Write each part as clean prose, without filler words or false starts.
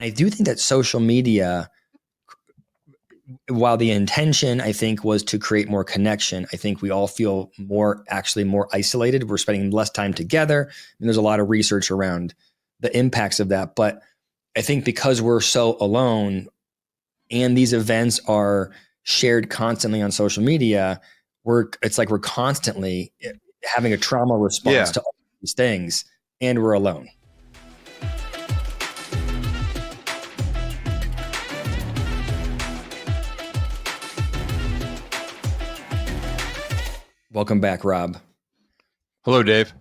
I do think that social media, while the intention, I think, was to create more connection, I think we all feel actually more isolated. We're spending less time together. And there's a lot of research around the impacts of that. But I think because we're so alone and these events are shared constantly on social media, it's like we're constantly having a trauma response Yeah. to all these things, and we're alone. Welcome back, Rob. Hello, Dave.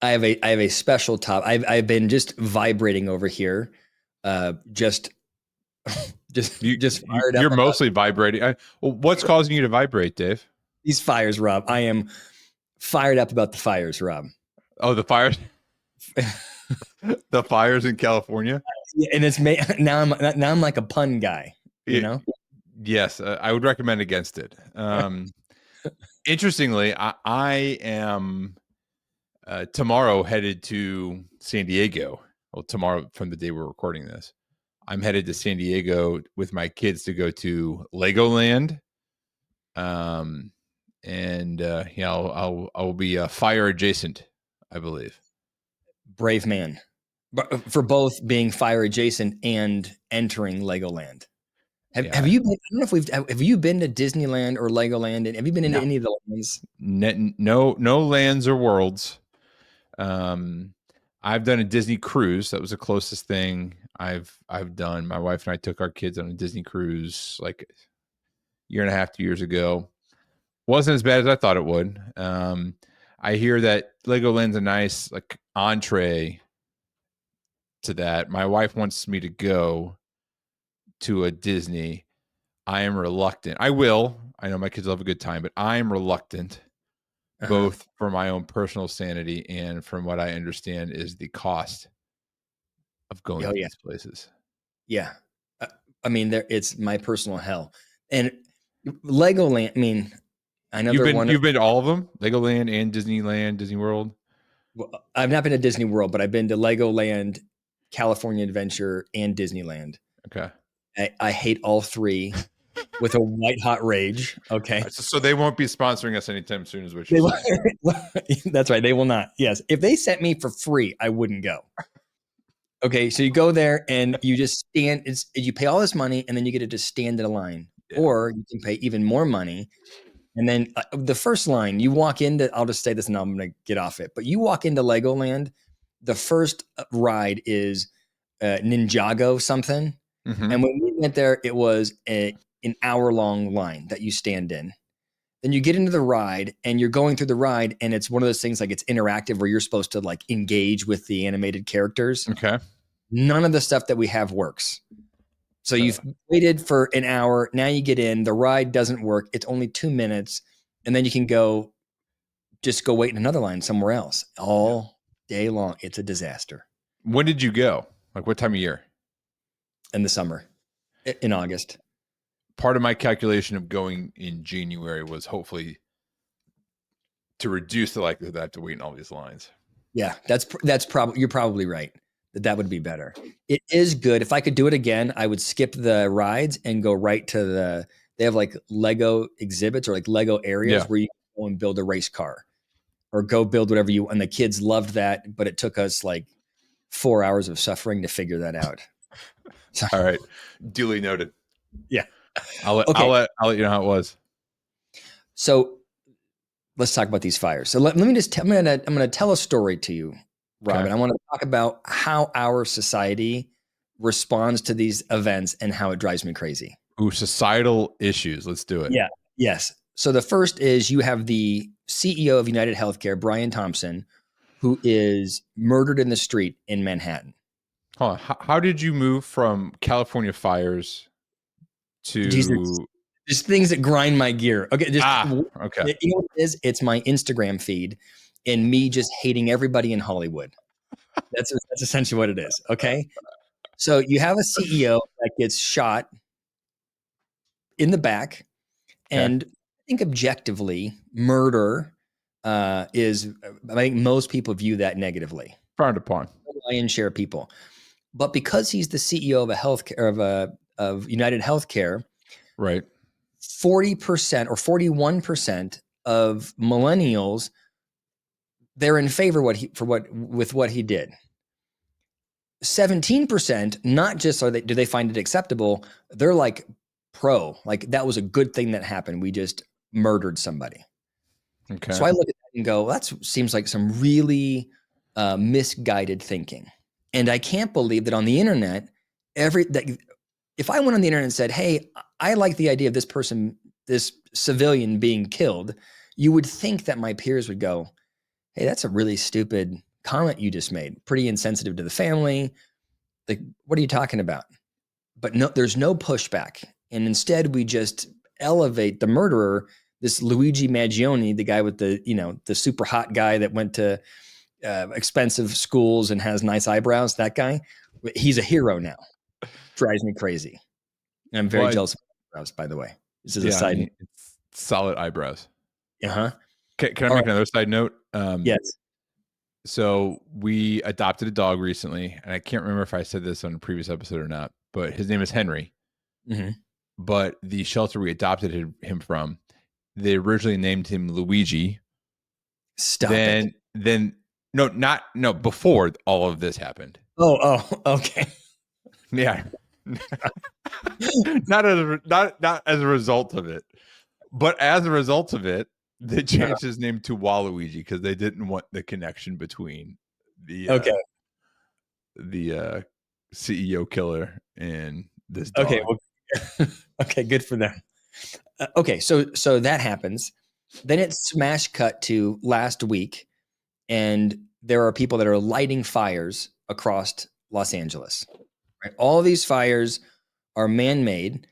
I have a special top. I've been just vibrating over here, just fired up. You're mostly vibrating. What's causing you to vibrate, Dave? These fires, Rob. I am fired up about the fires, Rob. Oh, the fires. The fires in California. Yeah, and it's now I'm like a pun guy, you know. Yes, I would recommend against it. Interestingly, I am tomorrow headed to San Diego. Well, tomorrow from the day we're recording this, I'm headed to San Diego with my kids to go to Legoland. And I'll be fire adjacent, I believe. Brave man, for both being fire adjacent and entering Legoland. Have you been? I don't know if have you been to Disneyland or Legoland? And have you been into any of the lands? No lands or worlds. I've done a Disney cruise. That was the closest thing I've done. My wife and I took our kids on a Disney cruise like a year and a half, 2 years ago. Wasn't as bad as I thought it would. I hear that Legoland's a nice like entree to that. My wife wants me to go to a Disney. I am reluctant. I will. I know my kids will have a good time, but I am reluctant, both for my own personal sanity and from what I understand is the cost of going to these places. Yeah. I mean, it's my personal hell. And Legoland, I mean, I know you've been to all of them, Legoland and Disneyland, Disney World. Well, I've not been to Disney World, but I've been to Legoland, California Adventure, and Disneyland. Okay. I hate all three with a white hot rage. Okay. Right, so they won't be sponsoring us anytime soon, is what you're saying. That's right. They will not. Yes. If they sent me for free, I wouldn't go. Okay. So you go there and you just stand, you pay all this money and then you get to just stand in a line. Yeah. Or you can pay even more money. And then the first line, you walk into, I'll just say this and I'm going to get off it, but you walk into Legoland, the first ride is Ninjago something. Mm-hmm. And when we went there, it was an hour-long line that you stand in. Then you get into the ride and you're going through the ride and it's one of those things like it's interactive where you're supposed to like engage with the animated characters. Okay. None of the stuff that we have works. So you've waited for an hour. Now you get in. The ride doesn't work. It's only 2 minutes. And then you can go wait in another line somewhere else all day long. It's a disaster. When did you go? Like what time of year? In the summer, in August. Part of my calculation of going in January was hopefully to reduce the likelihood that I have to wait in all these lines. Yeah, that's probably, you're probably right. That would be better. It is good. If I could do it again, I would skip the rides and go right to they have like Lego exhibits or like Lego areas where you can go and build a race car or go build whatever you, and the kids loved that, but it took us like 4 hours of suffering to figure that out. So, all right. Duly noted. Yeah. I'll let you know how it was. So let's talk about these fires. So let me just, I'm going to tell a story to you, Rob, and I want to talk about how our society responds to these events and how it drives me crazy. Ooh, societal issues. Let's do it. Yeah. Yes. So the first is you have the CEO of United Healthcare, Brian Thompson, who is murdered in the street in Manhattan. Hold on. How did you move from California fires to... Just things that grind my gear. Okay. Okay. You know what it is? It's my Instagram feed and me just hating everybody in Hollywood. That's essentially what it is. Okay. So you have a CEO that gets shot in the back, and I think objectively murder is, I think most people view that negatively. Frowned upon. Lion's share of people. But because he's the CEO of a healthcare of United Healthcare, Right. 40% or 41% of millennials, they're in favor with what he did. 17%, not just do they find it acceptable, they're like pro, like that was a good thing that happened. We just murdered somebody. Okay. So I look at that and go, that seems like some really misguided thinking. And I can't believe that on the internet, if I went on the internet and said, hey, I like the idea of this person, this civilian being killed, you would think that my peers would go, hey, that's a really stupid comment you just made. Pretty insensitive to the family. Like, what are you talking about? But no, there's no pushback. And instead, we just elevate the murderer, this Luigi Mangione, the guy with the super hot guy that went to expensive schools and has nice eyebrows. That guy, he's a hero now. Drives me crazy. And I'm very jealous of eyebrows, by the way. This is a side note. It's solid eyebrows. Uh-huh. Can I make another side note? Yes. So we adopted a dog recently, and I can't remember if I said this on a previous episode or not, but his name is Henry. Mm-hmm. But the shelter we adopted him from, they originally named him Luigi. Stop it. Then before all of this happened. Oh, okay. Yeah. not as a result of it, but as a result of it, they changed his name to Waluigi because they didn't want the connection between the CEO killer and this dog. Okay, well, okay, good for them. Okay, so that happens. Then it's smash cut to last week, and there are people that are lighting fires across Los Angeles. Right? All of these fires are man-made,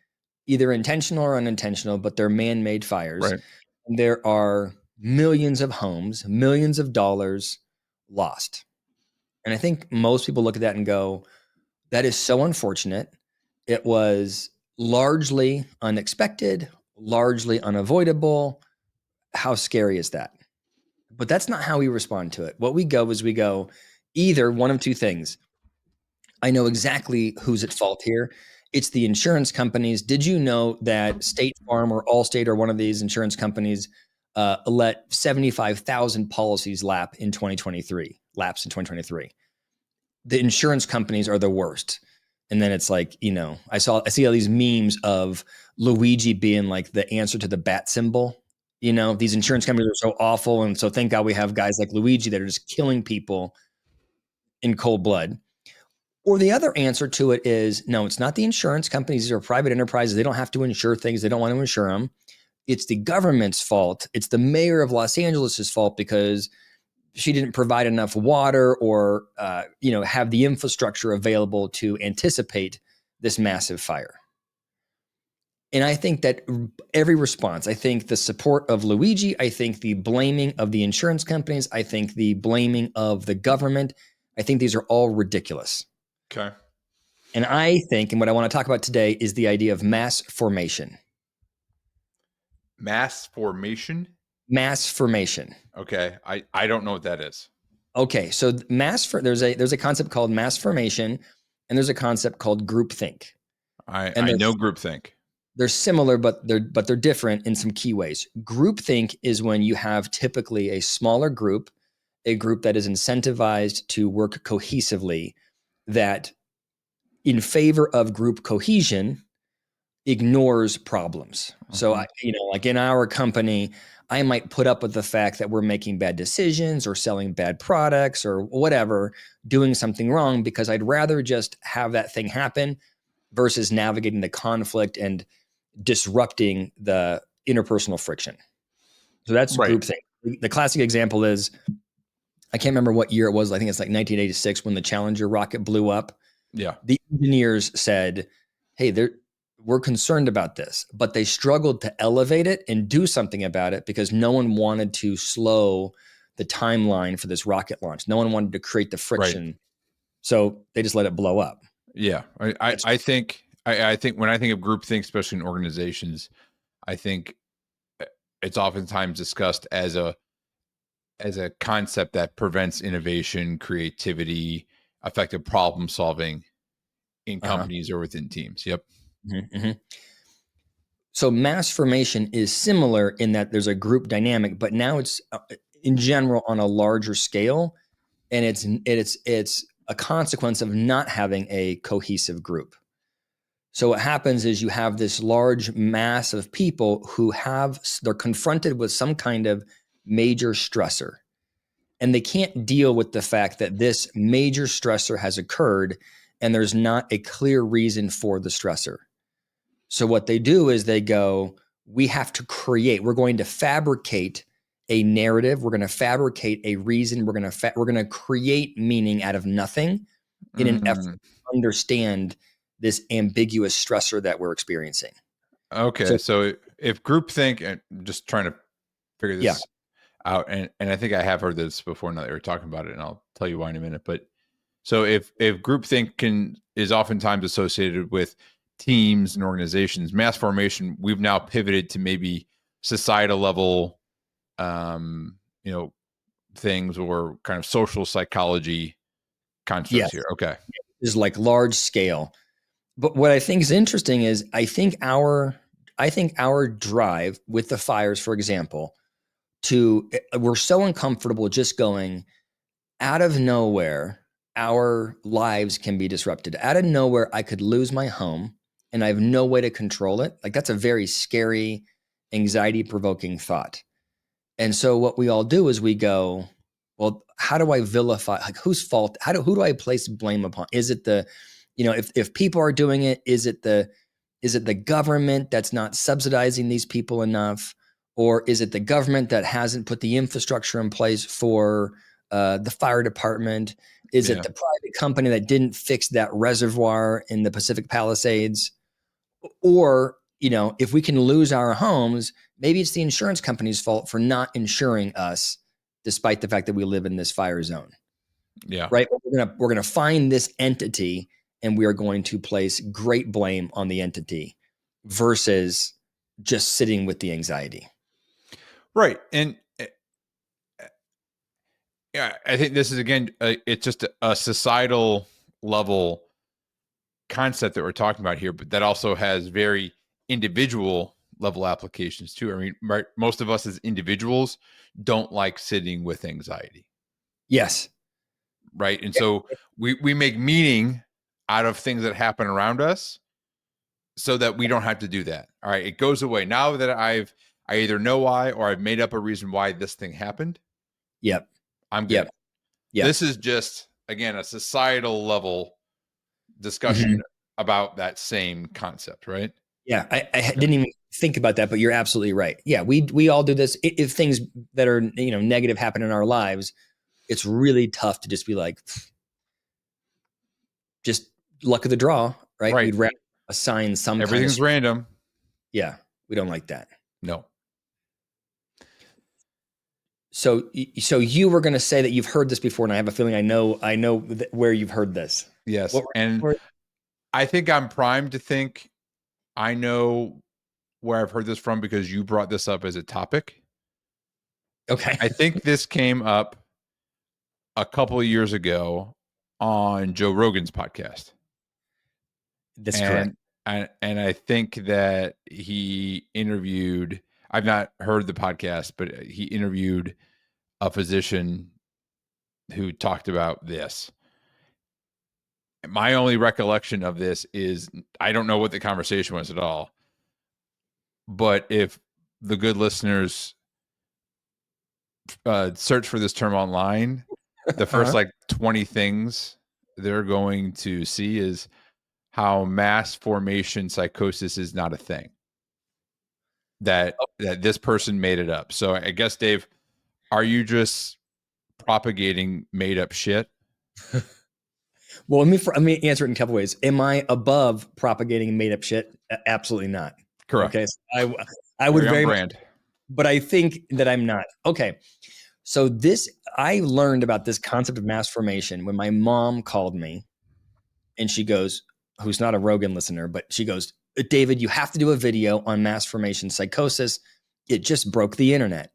either intentional or unintentional, but they're man-made fires. Right. And there are millions of homes, millions of dollars lost. And I think most people look at that and go, that is so unfortunate. It was largely unexpected, largely unavoidable. How scary is that? But that's not how we respond to it. What we go is we go either one of two things. I know exactly who's at fault here. It's the insurance companies. Did you know that State Farm or Allstate or one of these insurance companies let 75,000 policies lapse in 2023? The insurance companies are the worst. And then it's like, I see all these memes of Luigi being like the answer to the bat symbol. These insurance companies are so awful. And so thank God we have guys like Luigi that are just killing people in cold blood. Or the other answer to it is, no, it's not the insurance companies. These are private enterprises. They don't have to insure things. They don't want to insure them. It's the government's fault. It's the mayor of Los Angeles' fault because she didn't provide enough water or, have the infrastructure available to anticipate this massive fire. And I think that every response, I think the support of Luigi, I think the blaming of the insurance companies, I think the blaming of the government, I think these are all ridiculous. Okay. And I think, and what I want to talk about today is the idea of mass formation. Mass formation? Mass formation. Okay. I don't know what that is. Okay. So there's a concept called mass formation, and there's a concept called groupthink. I know groupthink. They're similar, but they're different in some key ways. Groupthink is when you have typically a smaller group, a group that is incentivized to work cohesively, that in favor of group cohesion ignores problems. Mm-hmm. So, like in our company, I might put up with the fact that we're making bad decisions or selling bad products or whatever, doing something wrong, because I'd rather just have that thing happen versus navigating the conflict and disrupting the interpersonal friction. So that's right. Groupthink. The classic example is, I can't remember what year it was. I think it's like 1986 when the Challenger rocket blew up. Yeah. The engineers said, hey, we're concerned about this, but they struggled to elevate it and do something about it because no one wanted to slow the timeline for this rocket launch. No one wanted to create the friction. Right. So they just let it blow up. Yeah. I think when I think of groupthink, especially in organizations, I think it's oftentimes discussed as a concept that prevents innovation, creativity, effective problem solving. in companies or within teams. Yep. Mm-hmm. So mass formation is similar in that there's a group dynamic, but now it's in general on a larger scale, and it's a consequence of not having a cohesive group. So what happens is you have this large mass of people who they're confronted with some kind of major stressor, and they can't deal with the fact that this major stressor has occurred and there's not a clear reason for the stressor. So what they do is they go, we're going to fabricate a narrative. We're going to fabricate a reason. We're going to create meaning out of nothing in an effort to understand this ambiguous stressor that we're experiencing. Okay. So if groupthink, and just trying to figure this out, and I think I have heard this before now that you're talking about it, and I'll tell you why in a minute. But so if groupthink is oftentimes associated with teams and organizations, mass formation, we've now pivoted to maybe societal level, things, or kind of social psychology constructs here. Okay. Is like large scale. But what I think is interesting is I think our drive with the fires, for example, we're so uncomfortable just going out of nowhere. Our lives can be disrupted. Out of nowhere, I could lose my home and I have no way to control it. Like, that's a very scary, anxiety-provoking thought. And so what we all do is we go, well, how do I vilify? Like, whose fault? Who do I place blame upon? Is it if people are doing it, is it the government that's not subsidizing these people enough? Or is it the government that hasn't put the infrastructure in place for the fire department? Is it the private company that didn't fix that reservoir in the Pacific Palisades? Or, if we can lose our homes, maybe it's the insurance company's fault for not insuring us, despite the fact that we live in this fire zone. Yeah. Right. We're gonna find this entity, and we are going to place great blame on the entity versus just sitting with the anxiety. Right. And I think this is, again, it's just a societal level concept that we're talking about here, but that also has very individual level applications too. I mean, right, most of us as individuals don't like sitting with anxiety. Yes. Right. And so we make meaning out of things that happen around us so that we don't have to do that. All right. It goes away. Now that I either know why, or I've made up a reason why this thing happened. Yep. I'm good. Yep. This is just, again, a societal level discussion about that same concept, right? Yeah. I didn't even think about that, but you're absolutely right. Yeah. We all do this. If things that are, negative happen in our lives, it's really tough to just be like, just luck of the draw, right? We'd rather assign some everything's kind of random. Yeah. We don't like that. No. So you were going to say that you've heard this before, and I have a feeling I know where you've heard this. Yes. And I think I'm primed to think I know where I've heard this from, because you brought this up as a topic. Okay. I think this came up a couple of years ago on Joe Rogan's podcast. That's correct. And I think that he interviewed, I've not heard the podcast, but he interviewed a physician who talked about this. My only recollection of this is I don't know what the conversation was at all. But if the good listeners search for this term online, the first 20 things they're going to see is how mass formation psychosis is not a thing. That this person made it up. So I guess, Dave, are you just propagating made up shit? Well, let me answer it in a couple ways. Am I above propagating made up shit? Absolutely not. Correct. Okay. So I would very much, brand. But I think that I'm not. Okay. So I learned about this concept of mass formation when my mom called me, and she goes, who's not a Rogan listener, but she goes, David, you have to do a video on mass formation psychosis. It just broke the internet.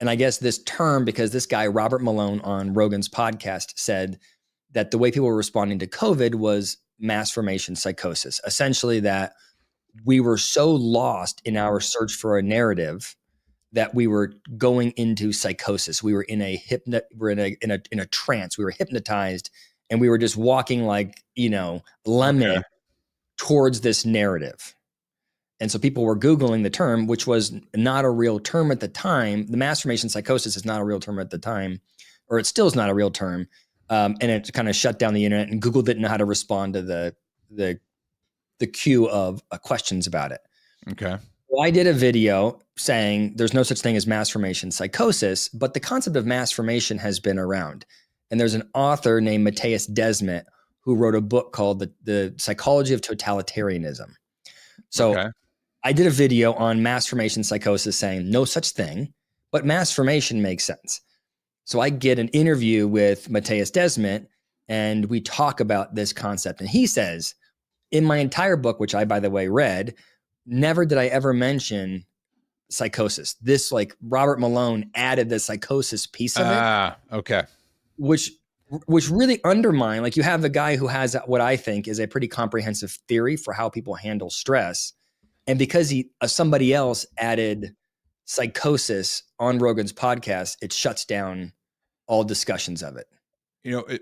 And I guess this term, because this guy, Robert Malone, on Rogan's podcast said that the way people were responding to COVID was mass formation psychosis, essentially that we were so lost in our search for a narrative that we were going into psychosis. We were in a trance. We were hypnotized, and we were just walking like, lemming towards this narrative. And so people were Googling the term, which was not a real term at the time. The mass formation psychosis is not a real term at the time, or it still is not a real term. And it kind of shut down the internet, and Google didn't know how to respond to the queue of questions about it. Okay. Well, I did a video saying there's no such thing as mass formation psychosis, but the concept of mass formation has been around. And there's an author named Matthias Desmet who wrote a book called The Psychology of Totalitarianism. So I did a video on mass formation psychosis saying no such thing, but mass formation makes sense. So I get an interview with Matthias Desmet, and we talk about this concept. And he says, in my entire book, which I, by the way, read, never did I ever mention psychosis. This, like, Robert Malone added the psychosis piece of it. Which really undermine, like, you have a guy who has what I think is a pretty comprehensive theory for how people handle stress. And because somebody else added psychosis on Rogan's podcast, it shuts down all discussions of it.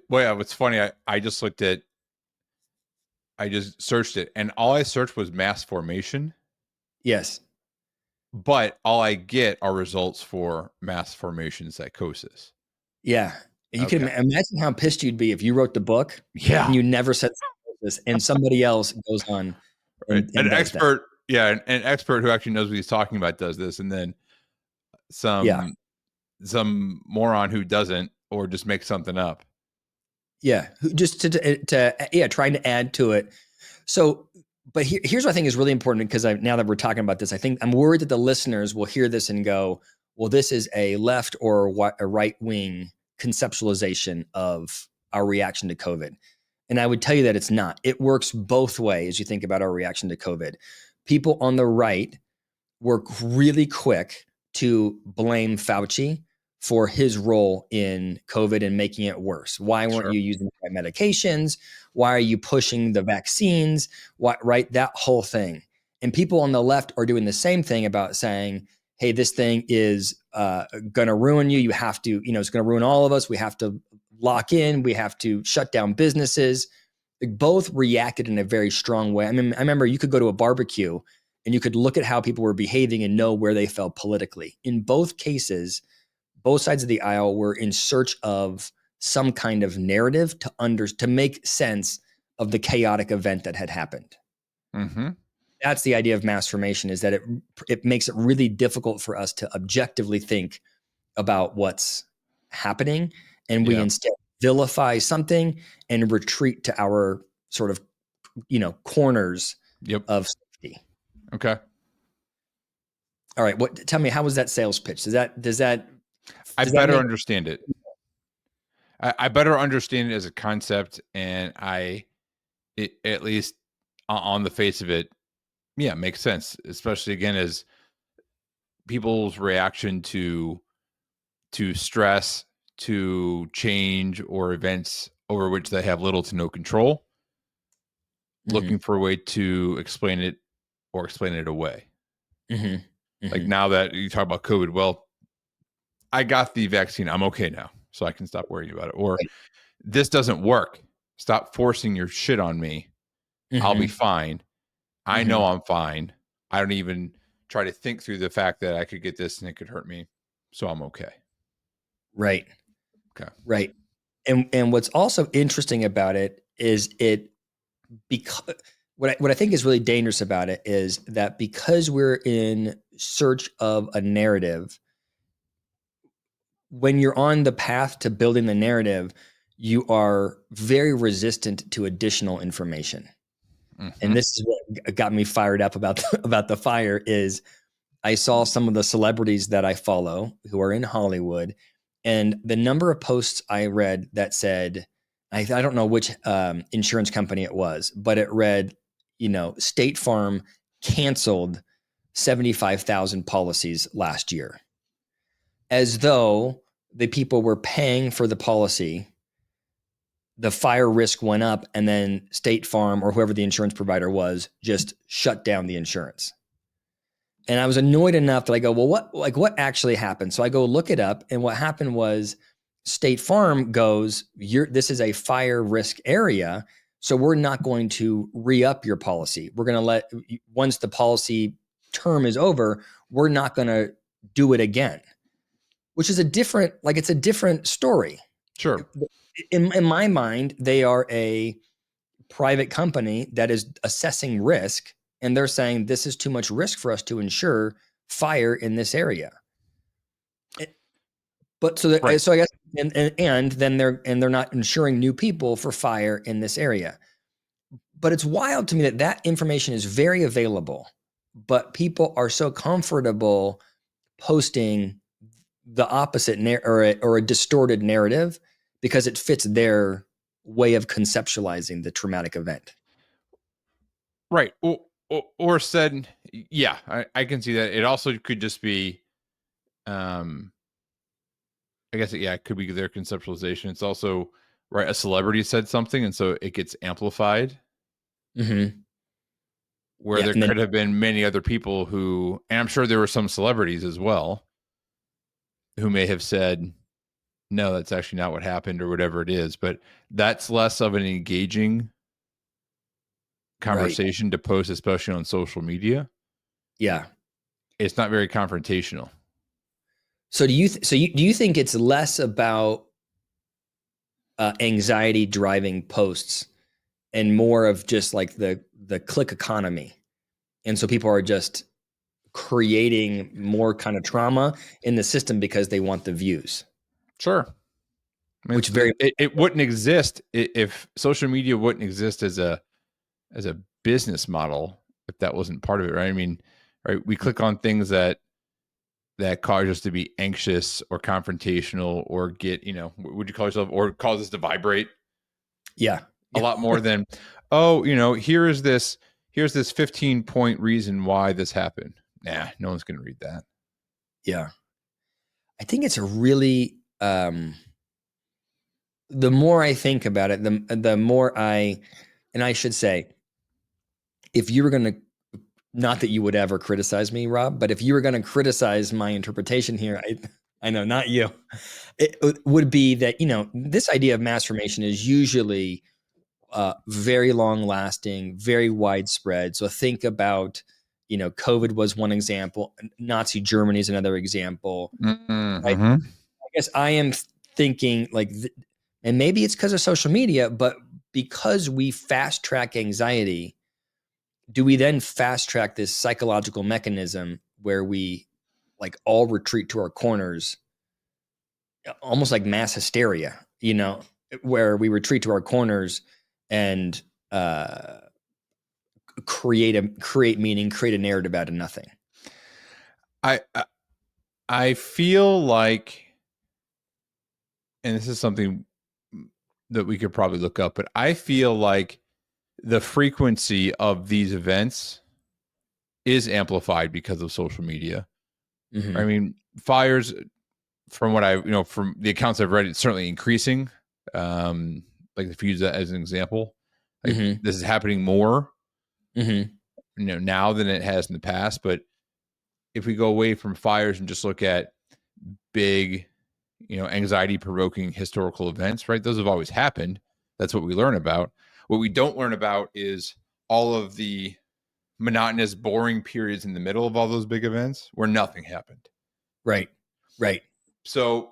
What's funny, I just searched it, and all I searched was mass formation. Yes. But all I get are results for mass formation psychosis. Yeah. You can imagine how pissed you'd be if you wrote the book and you never said psychosis, and somebody else goes on and an expert. That. An expert who actually knows what he's talking about does this, and then some moron who doesn't, or just makes something up. Yeah, just trying to add to it. So, but here's what I think is really important, because now that we're talking about this, I think I'm worried that the listeners will hear this and go, well, this is a left or a right wing conceptualization of our reaction to COVID. And I would tell you that it's not. It works both ways. You think about our reaction to COVID. People on the right were really quick to blame Fauci for his role in COVID and making it worse. Why weren't you using the right medications? Why are you pushing the vaccines? Right? That whole thing. And people on the left are doing the same thing about saying, hey, this thing is going to ruin you. You have to, it's going to ruin all of us. We have to lock in. We have to shut down businesses. They both reacted in a very strong way. I mean, I remember you could go to a barbecue and you could look at how people were behaving and know where they fell politically. In both cases, both sides of the aisle were in search of some kind of narrative to make sense of the chaotic event that had happened. Mm-hmm. That's the idea of mass formation, is that it makes it really difficult for us to objectively think about what's happening. And we instead vilify something and retreat to our sort of, corners of safety. Okay. All right. Tell me, how was that sales pitch? Does that I better understand it. I better understand it as a concept, and at least on the face of it, makes sense. Especially, again, as people's reaction to stress, to change, or events over which they have little to no control, looking for a way to explain it or explain it away. Like, now that you talk about COVID, well, I got the vaccine. I'm okay now, so I can stop worrying about it. Or this doesn't work. Stop forcing your shit on me. I'll be fine. I know I'm fine. I don't even try to think through the fact that I could get this and it could hurt me. So I'm okay. Right. Okay. Right. And what's also interesting about it is because what I think is really dangerous about it is that because we're in search of a narrative, when you're on the path to building the narrative, you are very resistant to additional information. And this is what got me fired up about the fire is I saw some of the celebrities that I follow who are in Hollywood, and the number of posts I read that said, I don't know which insurance company it was, but it read, State Farm canceled 75,000 policies last year, as though the people were paying for the policy the fire risk went up, and then State Farm or whoever the insurance provider was just shut down the insurance. And I was annoyed enough that I go, well, what actually happened? So I go look it up, and what happened was State Farm goes, this is a fire risk area, so we're not going to re-up your policy. We're going to once the policy term is over, we're not going to do it again, which is it's a different story. Sure. In my mind, they are a private company that is assessing risk, and they're saying this is too much risk for us to insure fire in this area. But so I guess, and then they're not insuring new people for fire in this area. But it's wild to me that information is very available, but people are so comfortable posting the opposite or a distorted narrative because it fits their way of conceptualizing the traumatic event. Right. Or said, yeah, I can see that. It also could just be, I guess, it could be their conceptualization. It's also, right, a celebrity said something, and so it gets amplified. Mm-hmm. Where there could have been many other people who, and I'm sure there were some celebrities as well, who may have said, no, that's actually not what happened, or whatever it is. But that's less of an engaging conversation to post, especially on social media. Yeah. It's not very confrontational. So do you think it's less about anxiety driving posts and more of just like the click economy? And so people are just creating more kind of trauma in the system because they want the views. Sure. I mean, it wouldn't exist if social media wouldn't exist as a business model if that wasn't part of it, right? I mean, right, we click on things that cause us to be anxious or confrontational or get, would you call yourself, or cause us to vibrate? Yeah. A lot more than, here's this 15-point reason why this happened. Nah, no one's going to read that. Yeah. I think it's a really, the more I think about it, the more and I should say, if you were going to, not that you would ever criticize me, Rob, but if you were going to criticize my interpretation here, I know, not you, it would be that, this idea of mass formation is usually very long lasting, very widespread. So think about, COVID was one example. Nazi Germany is another example. Mm-hmm. I guess I am thinking and maybe it's because of social media, but because we fast track anxiety, do we then fast track this psychological mechanism where we all retreat to our corners, almost like mass hysteria, where we retreat to our corners and create meaning, create a narrative out of nothing? I feel like, and this is something that we could probably look up, but I feel like the frequency of these events is amplified because of social media. Mm-hmm. I mean, fires, from what from the accounts I've read, it's certainly increasing. If you use that as an example, this is happening more, now than it has in the past. But if we go away from fires and just look at big, anxiety provoking historical events, right? Those have always happened. That's what we learn about. What we don't learn about is all of the monotonous, boring periods in the middle of all those big events where nothing happened. Right. So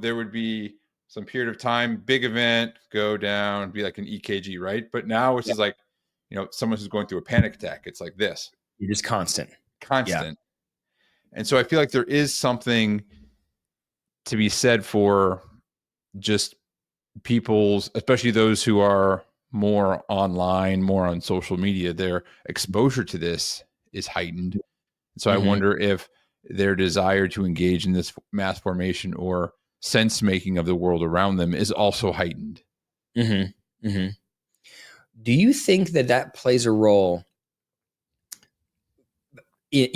there would be some period of time, big event, go down, be like an EKG, right? But now it's just like, someone who's going through a panic attack. It's like this. You're just constant. Yeah. And so I feel like there is something to be said for just people's, especially those who are more online, more on social media, their exposure to this is heightened. So I wonder if their desire to engage in this mass formation or sense making of the world around them is also heightened. Mm-hmm. Mm-hmm. Do you think that plays a role? A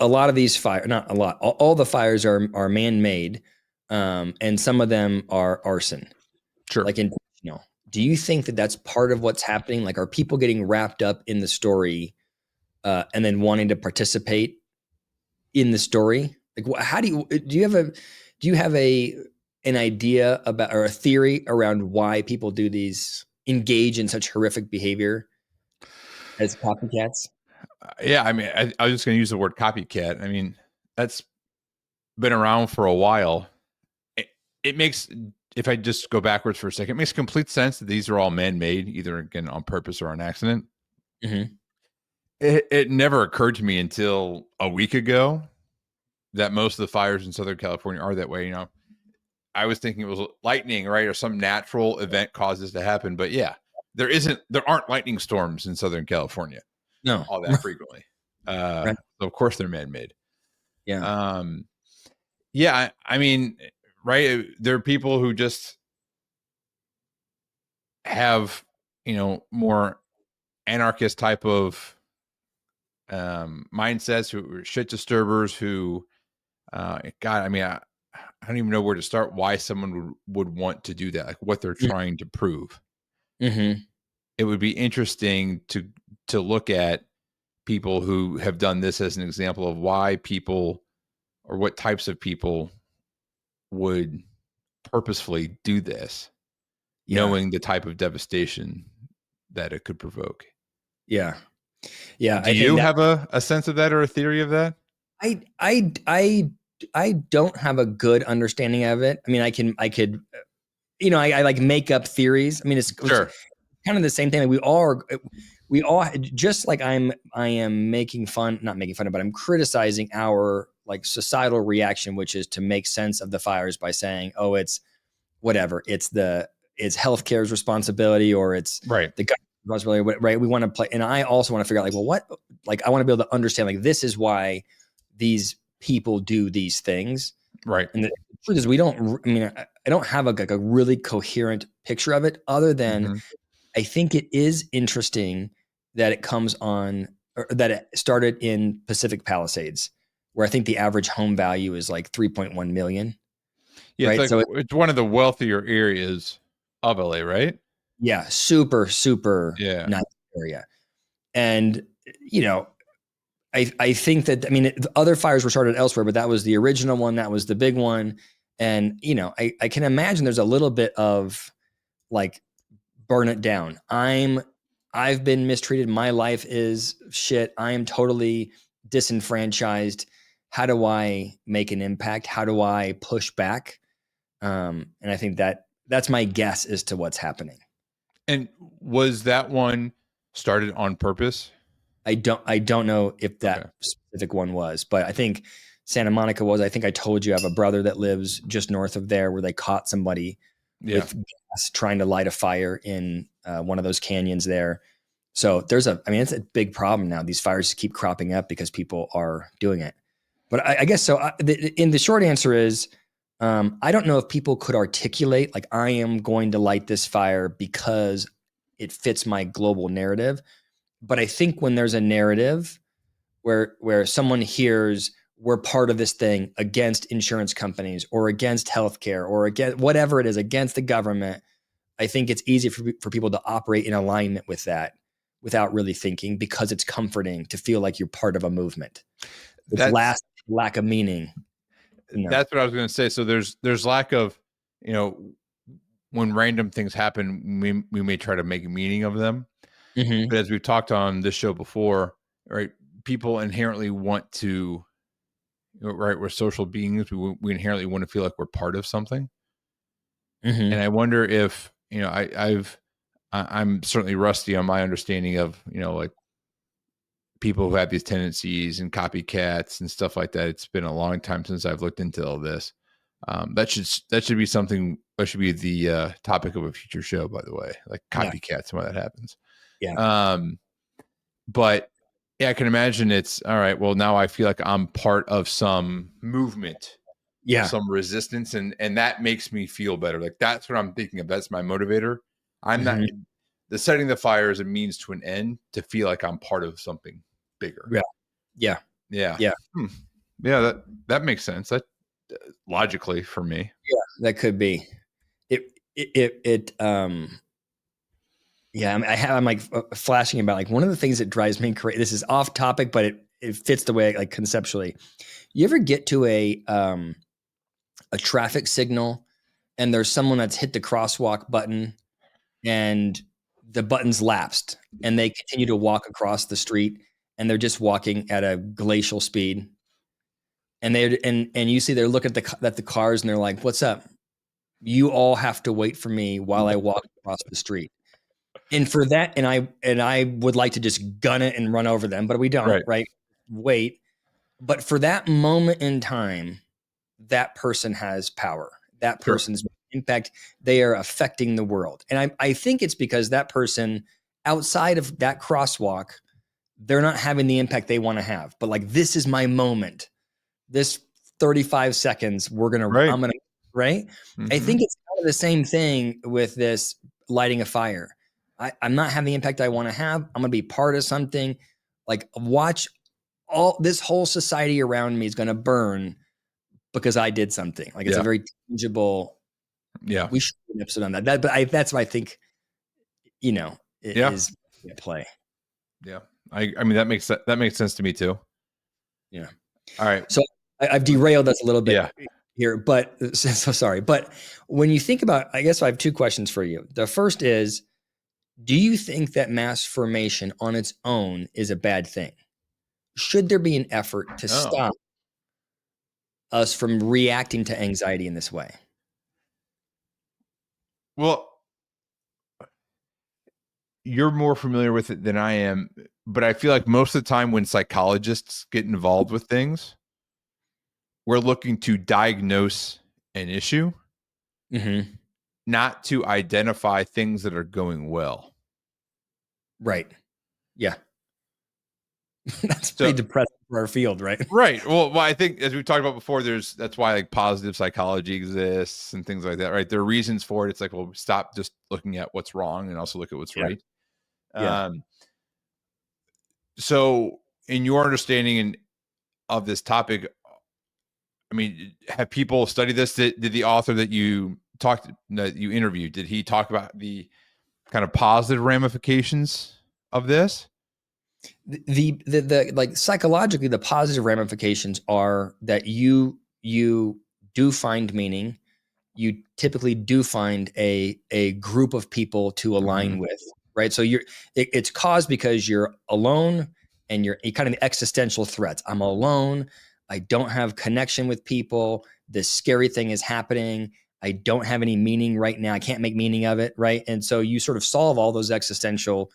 lot of these not a lot, all the fires are man-made, and some of them are arson. Sure. Like intentional. Do you think that that's part of what's happening? Like, are people getting wrapped up in the story and then wanting to participate in the story? Like, how do you have an idea about or a theory around why people do these engage in such horrific behavior as copycats? Yeah, I mean, I was just going to use the word copycat. I mean, that's been around for a while. It makes, if I just go backwards for a second, it makes complete sense that these are all man-made, either again on purpose or on accident. Mm-hmm. It never occurred to me until a week ago that most of the fires in Southern California are that way. You know, I was thinking it was lightning, right, or some natural event causes to happen. But yeah, there aren't lightning storms in Southern California No. all that frequently. Right. So of course they're man-made. Yeah. Um, yeah, I mean, right? There are people who just have, more anarchist type of mindsets, who are shit disturbers, who, God, I mean, I don't even know where to start. Why someone would want to do that? Like what they're trying to prove. Mm-hmm. It would be interesting to look at people who have done this as an example of why people or what types of people would purposefully do this, Yeah. knowing the type of devastation that it could provoke. Yeah. Yeah. Do I think you that have a sense of that or a theory of that? I I I I don't have a good understanding of it. I mean, I could I like make up theories. I mean, it's Sure. kind of the same thing. Like we all just like I am making fun, not making fun of, but I'm criticizing our like societal reaction, which is to make sense of the fires by saying, oh, it's whatever. It's healthcare's responsibility or it's Right. the government's responsibility, right? We want to play, and I also want to figure out like, well, what like I want to be able to understand like this is why these people do these things. Right. And the truth is, we don't. I mean, I don't have like a really coherent picture of it, other than Mhm. I think it is interesting that it comes on, or that it started in Pacific Palisades, where I think the average home value is like 3.1 million, Yeah, it's right? like So it's one of the wealthier areas of LA, right? yeah, super, super Yeah. nice area. And, you know, I think that, I mean, the other fires were started elsewhere, but that was the original one. That was the big one. And, I can imagine there's a little bit of like, burn it down. I've been mistreated. My life is shit. I am totally disenfranchised. How do I make an impact? How do I push back? And I think that that's my guess as to what's happening. And was that one started on purpose? I don't know if Okay. that specific one was, but I think Santa Monica was. I think I told you I have a brother that lives just north of there where they caught somebody Yeah. with gas trying to light a fire in one of those canyons there. So I mean, it's a big problem now. These fires keep cropping up because people are doing it. But I guess so. In the short answer is, I don't know if people could articulate like I am going to light this fire because it fits my global narrative. But I think when there's a narrative where someone hears we're part of this thing against insurance companies or against healthcare or against whatever it is against the government, I think it's easy for people to operate in alignment with that without really thinking because it's comforting to feel like you're part of a movement. It's That's lack of meaning, that's what I was going to say. So there's lack of, you know, when random things happen, we may try to make meaning of them. Mhm. But as we've talked on this show before, right, people inherently want to, right, we're social beings. We inherently want to feel like we're part of something. And Mhm. I wonder if, I'm certainly rusty on my understanding of, like people who have these tendencies and copycats and stuff like that. It's been a long time since I've looked into all this. That should be something that should be the topic of a future show, by the way, like Yeah. copycats and why that happens. Yeah. Um, but yeah, I can imagine it's all right. Well, now I feel like I'm part of some movement or Yeah. some resistance, and that makes me feel better. Like that's what I'm thinking of. That's my motivator. I'm not Mhm. the setting the fire is a means to an end to feel like I'm part of something bigger. Yeah. Yeah. Yeah. Yeah. Hmm. Yeah, that makes sense. That logically for me. Yeah. That could be. It yeah, I'm like flashing about like one of the things that drives me crazy. This is off topic, but it fits the way like conceptually. You ever get to a traffic signal and there's someone that's hit the crosswalk button and the button's lapsed and they continue to walk across the street and they're just walking at a glacial speed and you see they're looking at the cars and they're like, "What's up? You all have to wait for me while I walk across the street." And for that, and I would like to just gun it and run over them, but we don't, Right. right? Wait. But for that moment in time, that person has power. That Sure. person's impact, they are affecting the world. And I think it's because that person outside of that crosswalk, they're not having the impact they want to have. But like, this is my moment. This 35 seconds, Right. I'm gonna, right? I Mhm. think it's kind of the same thing with this lighting a fire. I'm not having the impact I want to have. I'm gonna be part of something. Like, watch all this whole society around me is gonna burn because I did something. Like, it's a Yeah. very tangible. Yeah. We should do an episode on that. That's what I think. Yeah. Is at play. Yeah. I mean that makes sense to me too. Yeah. All right. So I've derailed us a little bit Yeah. here, but so sorry. But when you think about, I guess I have two questions for you. The first is, do you think that mass formation on its own is a bad thing? Should there be an effort to Oh. stop us from reacting to anxiety in this way? Well, you're more familiar with it than I am, but I feel like most of the time when psychologists get involved with things, we're looking to diagnose an issue, Mm-hmm. not to identify things that are going well. Right. Yeah. That's So, pretty depressing for our field, right? right. Well, I think as we talked about before, that's why like positive psychology exists and things like that, right? There are reasons for it. It's like, well, stop just looking at what's wrong and also look at what's Yeah. right. Yeah. Um, so in your understanding of this topic, I mean, have people studied this? Did the author that you interviewed, did he talk about the kind of positive ramifications of this? The like psychologically, the positive ramifications are that you do find meaning. You typically do find a group of people to align Mhm. with, right? So it's caused because you're alone and you're kind of the existential threats. I'm alone. I don't have connection with people. This scary thing is happening. I don't have any meaning right now. I can't make meaning of it, right? And so you sort of solve all those existential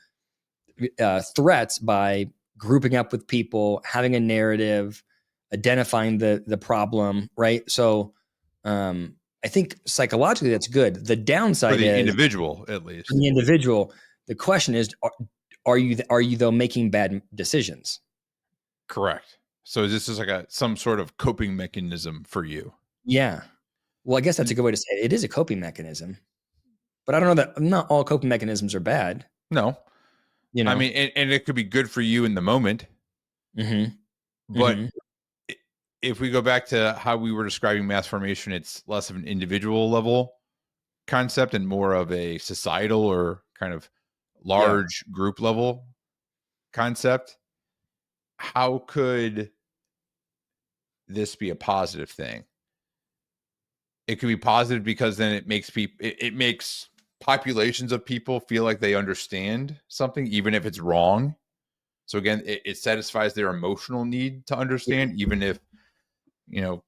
threats by grouping up with people, having a narrative, identifying the problem, right? So I think psychologically that's good. The For downside the is individual, at for least. the individual. The question is, are you though making bad decisions? Correct. So this is like some sort of coping mechanism for you. Yeah. Well, I guess that's a good way to say it. It is a coping mechanism, but I don't know that not all coping mechanisms are bad. No, You I know. mean, and it could be good for you in the moment, Mm-hmm. but Mm-hmm. if we go back to how we were describing mass formation, it's less of an individual level concept and more of a societal or kind of Yeah. large group level concept. How could this be a positive thing? It could be positive because then it makes people, it makes populations of people feel like they understand something, even if it's wrong. So again, it satisfies their emotional need to understand, even if, you know,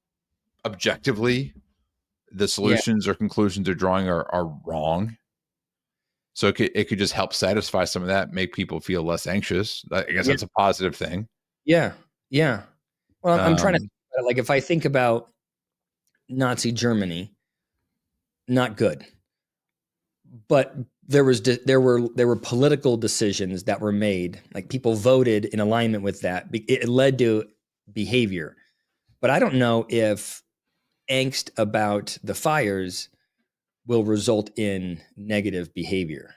objectively the Yeah. solutions or conclusions they're drawing are wrong. So it could just help satisfy some of that, make people feel less anxious. I guess Yeah. that's a positive thing. Yeah. Yeah. Well, I'm trying to Um, think about it. Like if I think about Nazi Germany, not good. But there were political decisions that were made. Like people voted in alignment with that. It led to behavior. But I don't know if angst about the fires will result in negative behavior.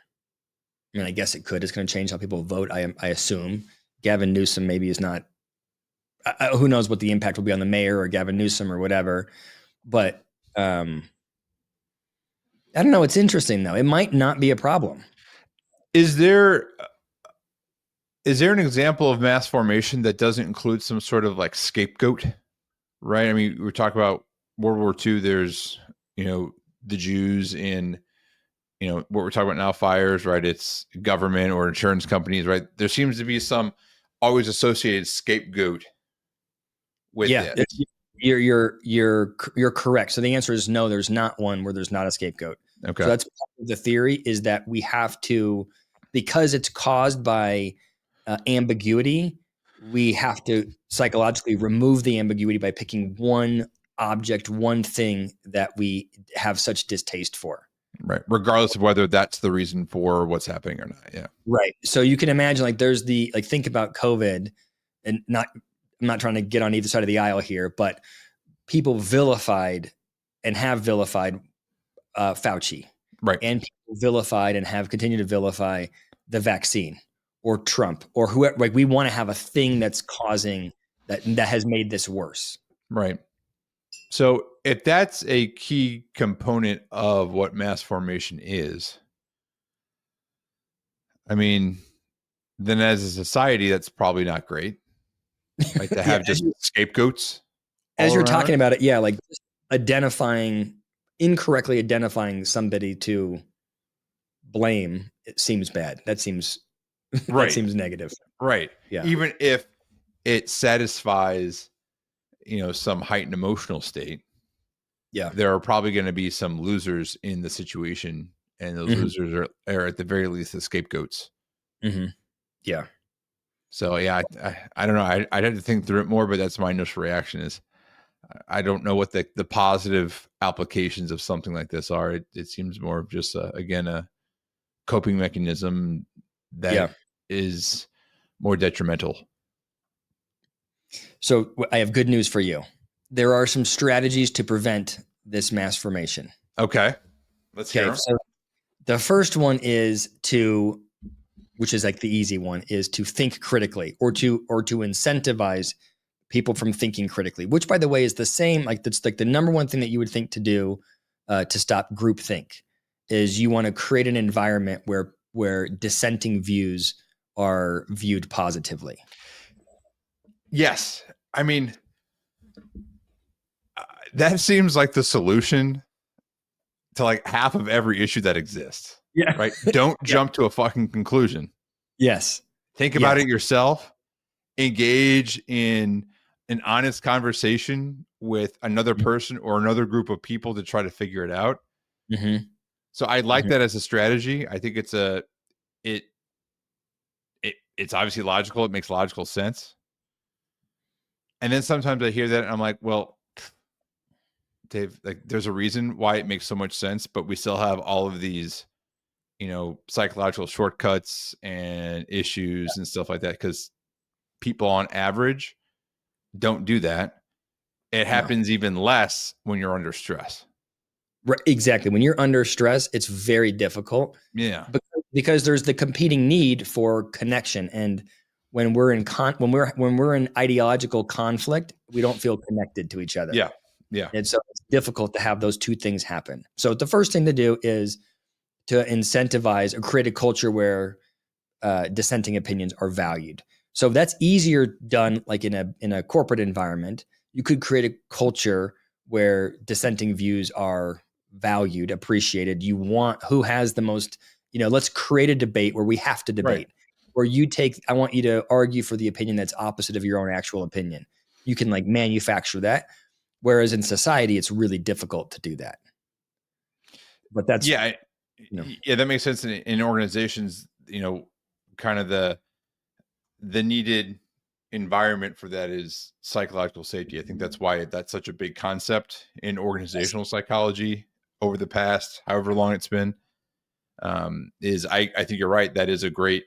I mean, I guess it could. It's going to change how people vote. I assume Gavin Newsom maybe is not. Who knows what the impact will be on the mayor or Gavin Newsom or whatever. But I don't know. It's interesting though. It might not be a problem. Is there an example of mass formation that doesn't include some sort of like scapegoat? Right. I mean, we talk about World War II. There's, the Jews in, what we're talking about now, fires, right? It's government or insurance companies, right? There seems to be some always associated scapegoat with it. You're correct. So the answer is no, there's not one where there's not a scapegoat. Okay. So that's part of the theory, is that we have to, because it's caused by ambiguity, we have to psychologically remove the ambiguity by picking one object, one thing that we have such distaste for. Right. Regardless of whether that's the reason for what's happening or not. Yeah. Right. So you can imagine, like, there's think about COVID, and I'm not trying to get on either side of the aisle here, but people vilified and have vilified Fauci. Right. And people vilified and have continued to vilify the vaccine or Trump or whoever. Like, we want to have a thing that's causing that has made this worse. Right. So if that's a key component of what mass formation is, I mean, then as a society, that's probably not great. Right? To have just scapegoats. As you're talking about it, yeah, like incorrectly identifying somebody to blame, it seems bad. That seems right. That seems negative. Right. Yeah. Even if it satisfies, some heightened emotional state. Yeah. There are probably going to be some losers in the situation, and those losers are at the very least the scapegoats. Mm-hmm. Yeah. So yeah, I don't know. I'd have to think through it more, but that's my initial reaction is I don't know what the positive applications of something like this are. It seems more of just a coping mechanism that is more detrimental. So I have good news for you. There are some strategies to prevent this mass formation. Okay. Let's hear them. So the first one is which is like the easy one, is to think critically, or to incentivize people from thinking critically, which, by the way, is the same. Like, that's like the number one thing that you would think to do to stop groupthink, is you want to create an environment where dissenting views are viewed positively. Yes. I mean, that seems like the solution to like half of every issue that exists. Yeah. Right. Don't jump to a fucking conclusion. Yes. Think about it yourself. Engage in an honest conversation with another person or another group of people to try to figure it out. Mm-hmm. So I like that as a strategy. I think it's obviously logical. It makes logical sense. And then sometimes I hear that and I'm like, well, Dave, like, there's a reason why it makes so much sense, but we still have all of these, psychological shortcuts and issues and stuff like that, because people on average don't do that. It happens even less when you're under stress. Right, exactly. When you're under stress, it's very difficult. Yeah. Because there's the competing need for connection, and when we're in ideological conflict, we don't feel connected to each other. Yeah. Yeah. And so it's difficult to have those two things happen. So the first thing to do is to incentivize or create a culture where dissenting opinions are valued. So that's easier done like in a corporate environment. You could create a culture where dissenting views are valued, appreciated. You want who has the most, let's create a debate where we have to debate. Right. Where I want you to argue for the opinion that's opposite of your own actual opinion. You can like manufacture that. Whereas in society, it's really difficult to do that. But that's that makes sense in organizations. Kind of the needed environment for that is psychological safety. I think that's why that's such a big concept in organizational psychology over the past however long it's been. I think you're right. That is a great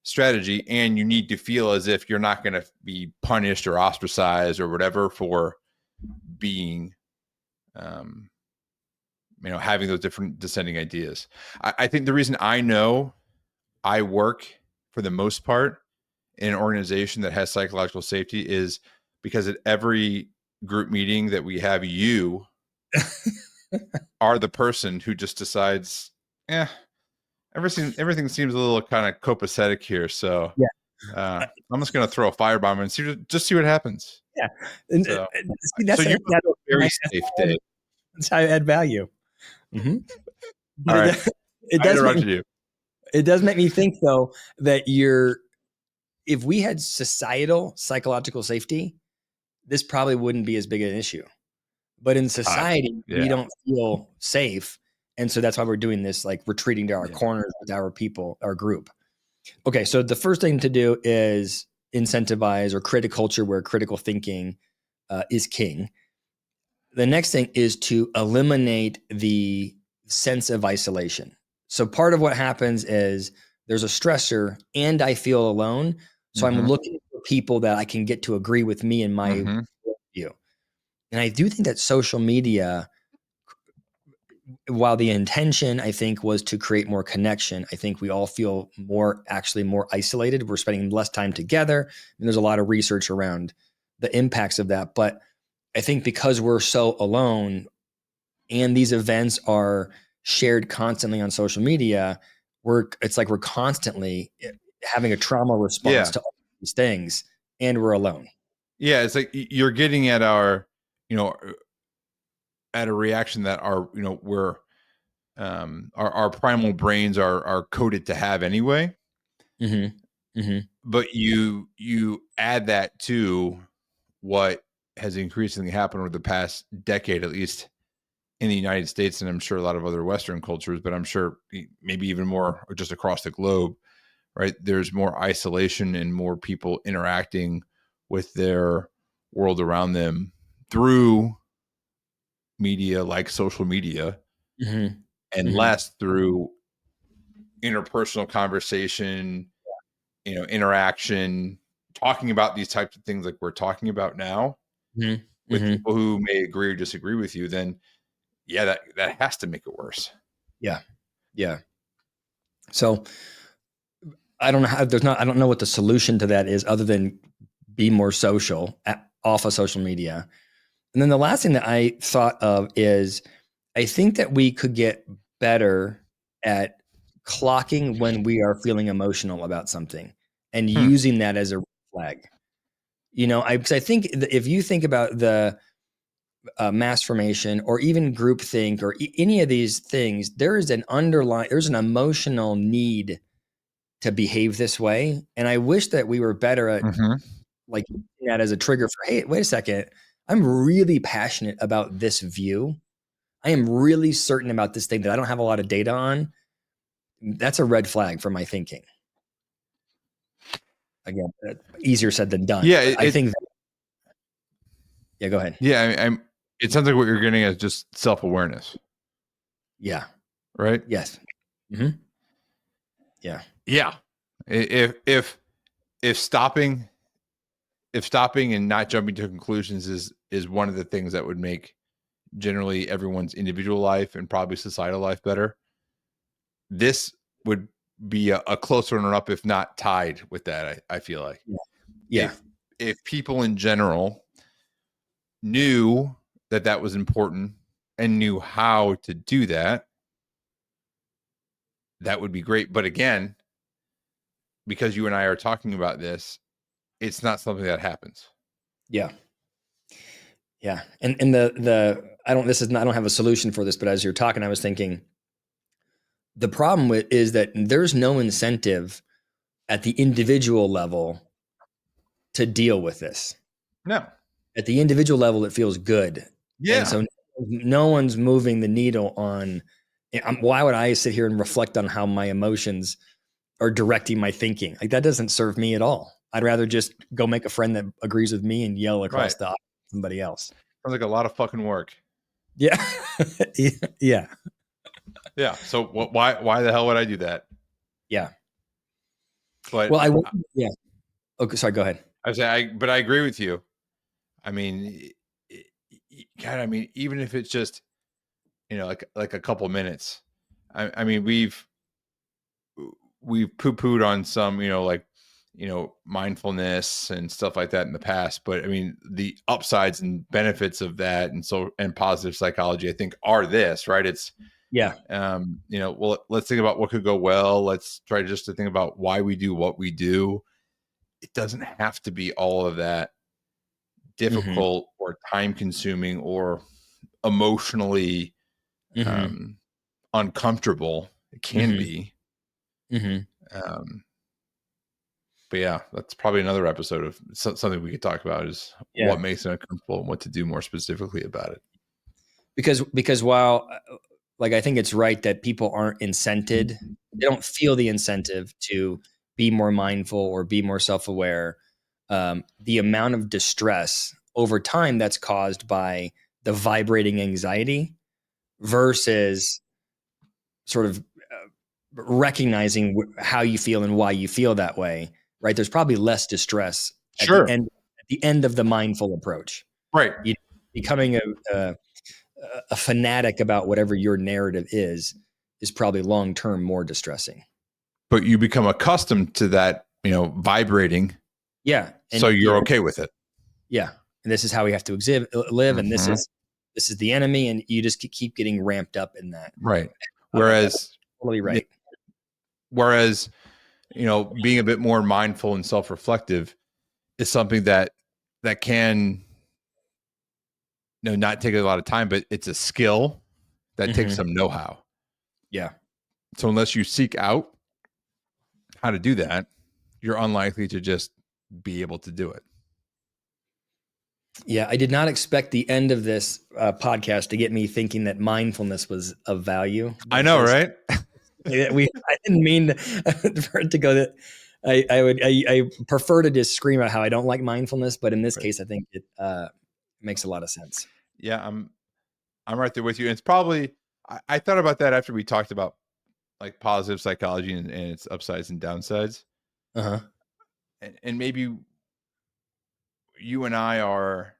strategy, and you need to feel as if you're not going to be punished or ostracized or whatever for being having those different dissenting ideas. I think the reason I know I work for the most part in an organization that has psychological safety is because at every group meeting that we have, you are the person who just decides, everything seems a little kind of copacetic here. So Yeah. I'm just going to throw a firebomb and see what happens. Yeah. And, So, see, so you have a very that's safe day. that's how I add value. Mm-hmm. But All right. it I does make interrupted you. it does make me think though that if we had societal psychological safety, this probably wouldn't be as big an issue. But in society, Yeah. we don't feel safe. And so that's why we're doing this, like retreating to our Yeah. corners with our people, our group. Okay. So the first thing to do is incentivize or create a culture where critical thinking is king. The next thing is to eliminate the sense of isolation. So part of what happens is there's a stressor and I feel alone. So I'm looking for people that I can get to agree with me and my view. And I do think that social media, while the intention I think was to create more connection, I think we all feel more isolated. We're spending less time together. And there's a lot of research around the impacts of that. But I think because we're so alone, and these events are shared constantly on social media, it's like we're constantly having a trauma response to all these things, and we're alone. Yeah, it's like you're getting at at a reaction that we're our primal brains are coded to have anyway. Mm-hmm. Mm-hmm. But you add that to what has increasingly happened over the past decade, at least in the United States, and I'm sure a lot of other Western cultures, but I'm sure maybe even more just across the globe, right? There's more isolation and more people interacting with their world around them through media like social media, Mm-hmm. and Mm-hmm. less through interpersonal conversation, interaction, talking about these types of things like we're talking about now Mm-hmm. with Mm-hmm. people who may agree or disagree with you, then yeah, that has to make it worse. Yeah. Yeah. So I don't know how I don't know what the solution to that is other than be more social off of social media. And then the last thing that I thought of is I think that we could get better at clocking when we are feeling emotional about something and using that as a red flag. Because I think if you think about the mass formation or even groupthink or any of these things, there's an emotional need to behave this way. And I wish that we were better at like using that as a trigger for, hey, wait a second, I'm really passionate about this view. I am really certain about this thing that I don't have a lot of data on. That's a red flag for my thinking. Again, easier said than done. Yeah, But I think yeah, go ahead. yeah. It sounds like what you're getting is just self-awareness. Yeah. Right. Yes. Mm-hmm. Yeah. Yeah. If stopping and not jumping to conclusions is one of the things that would make generally everyone's individual life and probably societal life better, this would be a closer runner up, if not tied with that. I feel like Yeah. If people in general knew that was important and knew how to do that, that would be great. But again, because you and I are talking about this, it's not something that happens. Yeah. Yeah. And I don't have a solution for this, but as you're talking, I was thinking the problem is that there's no incentive at the individual level to deal with this. No. At the individual level, it feels good. Yeah. And so no one's moving the needle on why would I sit here and reflect on how my emotions are directing my thinking? Like that doesn't serve me at all. I'd rather just go make a friend that agrees with me and yell across the somebody else. Sounds like a lot of fucking work. Yeah. Yeah. Yeah. So why the hell would I do that? Yeah. But Well, yeah. Okay. Sorry. Go ahead. But I agree with you. I mean, God, I mean, even if it's just, like a couple minutes, I mean, we've poo-pooed on some, like mindfulness and stuff like that in the past, but I mean, the upsides and benefits of that and positive psychology, I think, are this, right? It's, Yeah. well, let's think about what could go well. Let's try just to think about why we do what we do. It doesn't have to be all of that difficult or time consuming or emotionally uncomfortable. It can be. But yeah, that's probably another episode of something we could talk about is what makes it uncomfortable and what to do more specifically about it. Because while like, I think it's right that people aren't incented, they don't feel the incentive to be more mindful or be more self-aware. The amount of distress over time that's caused by the vibrating anxiety versus sort of recognizing how you feel and why you feel that way, right? There's probably less distress at the end of the mindful approach. Right. Becoming a fanatic about whatever your narrative is probably long-term more distressing. But you become accustomed to that, vibrating. Yeah. And so you're okay with it. Yeah. And this is how we have to live. And this is the enemy. And you just keep getting ramped up in that. Right. Whereas, totally right. Whereas, being a bit more mindful and self-reflective is something that can, not take a lot of time, but it's a skill that takes some know-how. Yeah. So unless you seek out how to do that, you're unlikely to just be able to do it. Yeah, I did not expect the end of this podcast to get me thinking that mindfulness was of value. I know, right? I didn't mean for it to go that. I prefer to just scream out how I don't like mindfulness, but in this case, I think it makes a lot of sense. Yeah, I'm right there with you. And it's probably I thought about that after we talked about like positive psychology and its upsides and downsides. And maybe you and I are,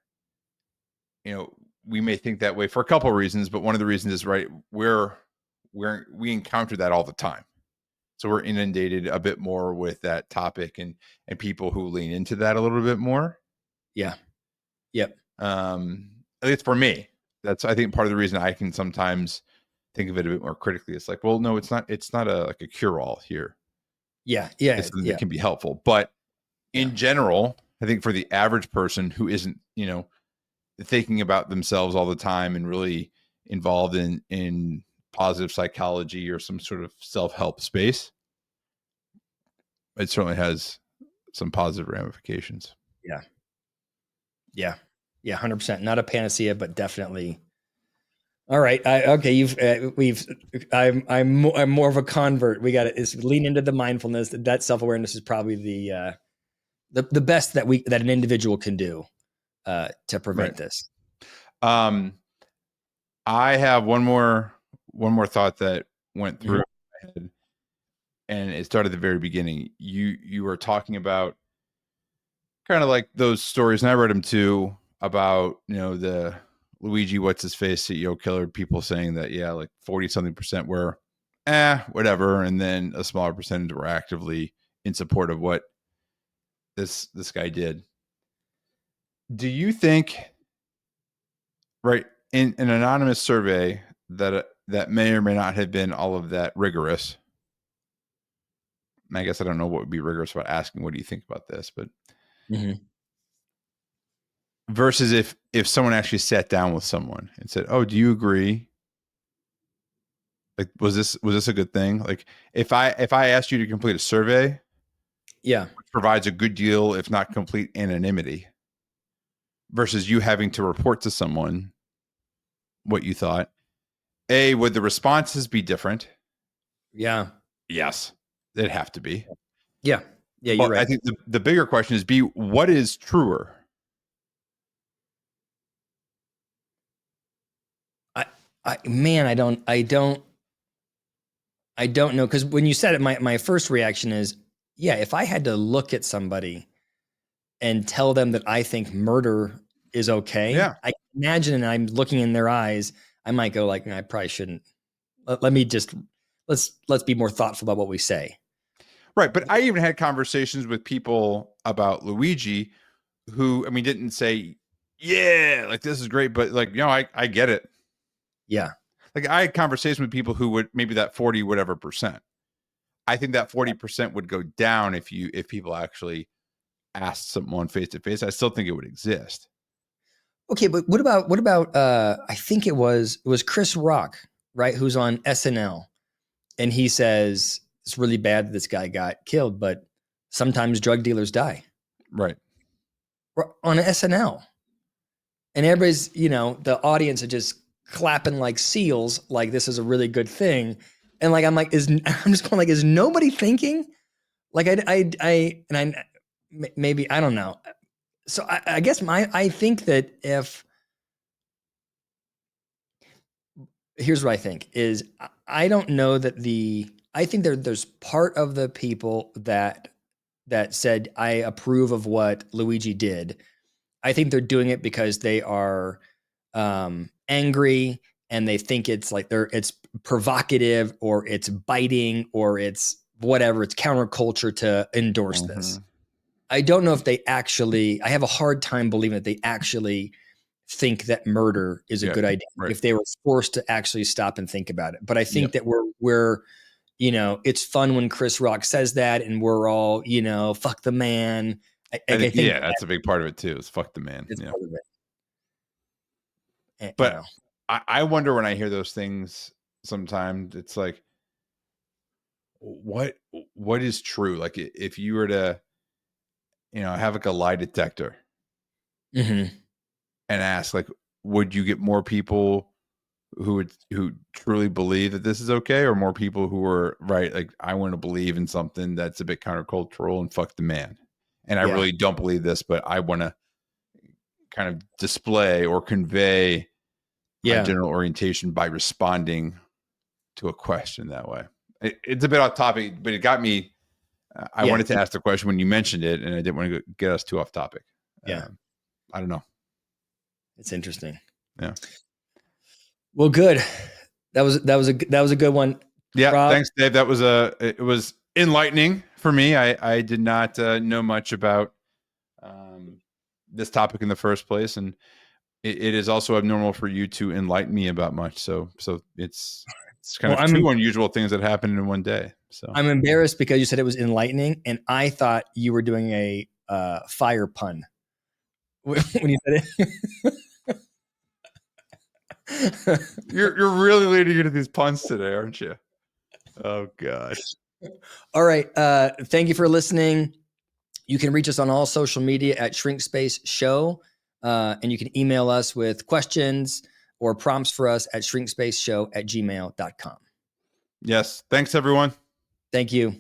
we may think that way for a couple of reasons, but one of the reasons is right. We encounter that all the time. So we're inundated a bit more with that topic and people who lean into that a little bit more. Yeah. Yep. At least for me, that's, I think, part of the reason I can sometimes think of it a bit more critically. It's like, well, no, it's not a cure-all here. Yeah. Yeah. It's something that can be helpful. But in general, I think for the average person who isn't, thinking about themselves all the time and really involved in positive psychology or some sort of self-help space, it certainly has some positive ramifications. Yeah. Yeah. Yeah. 100%. Not a panacea, but definitely. All right. I'm more of a convert. We got to lean into the mindfulness. That self-awareness is probably the best that an individual can do to prevent this. I have one more thought that went through my head, and it started at the very beginning. You were talking about kind of like those stories, and I read them too, about the Luigi what's his face CEO killer, people saying that like 40-something% were whatever, and then a smaller percentage were actively in support of what this guy did. Do you think, right, in an anonymous survey that may or may not have been all of that rigorous? I guess I don't know what would be rigorous about asking, what do you think about this? But versus if someone actually sat down with someone and said, "Oh, do you agree? Like, was this a good thing?" Like, if I asked you to complete a survey, which provides a good deal, if not complete anonymity, versus you having to report to someone what you thought, would the responses be different? Yeah. Yes, they'd have to be. Yeah. Yeah, you're right. I think the bigger question is what is truer? I don't know, because when you said it, my first reaction is, if I had to look at somebody and tell them that I think murder is okay, I imagine, and I'm looking in their eyes, I might go like, I probably shouldn't. Let's be more thoughtful about what we say. Right. But I even had conversations with people about Luigi who, I mean, didn't say, yeah, like this is great, but like, I get it. Yeah. Like I had conversations with people who would maybe that 40 whatever percent. I think that 40% would go down if people actually asked someone face to face. I still think it would exist. Okay, but what about I think it was Chris Rock, right, who's on SNL, and he says it's really bad that this guy got killed, but sometimes drug dealers die. Right. On SNL. And everybody's, the audience are just clapping like seals, like this is a really good thing. And like I'm just going like, is nobody thinking? Like maybe I don't know. So I guess I think that here's what I think is I don't know that I think there's part of the people that said I approve of what Luigi did. I think they're doing it because they are angry and they think it's like it's provocative or it's biting or it's whatever. It's counterculture to endorse this. I don't know if they actually. I have a hard time believing that they actually think that murder is a good idea if they were forced to actually stop and think about it. But I think that we're it's fun when Chris Rock says that and we're all, fuck the man. I think that's a big part of it too, is fuck the man. It's part of it. But I wonder when I hear those things sometimes, it's like, what is true? Like if you were to, have like a lie detector and ask, like, would you get more people who truly believe that this is okay, or more people who are right? Like, I want to believe in something that's a bit countercultural and fuck the man. And I really don't believe this, but I want to kind of display or convey my general orientation by responding to a question that way. It's a bit off topic, but it got me. I wanted to ask the question when you mentioned it, and I didn't want to get us too off topic. Yeah. I don't know. It's interesting. Yeah. Well, good. That was a good one. Yeah. Rob, thanks, Dave. It was enlightening for me. I did not know much about this topic in the first place, and it is also abnormal for you to enlighten me about much. So it's kind of two unusual things that happened in one day. So I'm embarrassed because you said it was enlightening, and I thought you were doing a fire pun when you said it. You're really leading into these puns today, aren't you? Oh God. All right. Thank you for listening. You can reach us on all social media at Shrink Space Show, and you can email us with questions or prompts for us at shrinkspaceshow@gmail.com. Yes. Thanks, everyone. Thank you.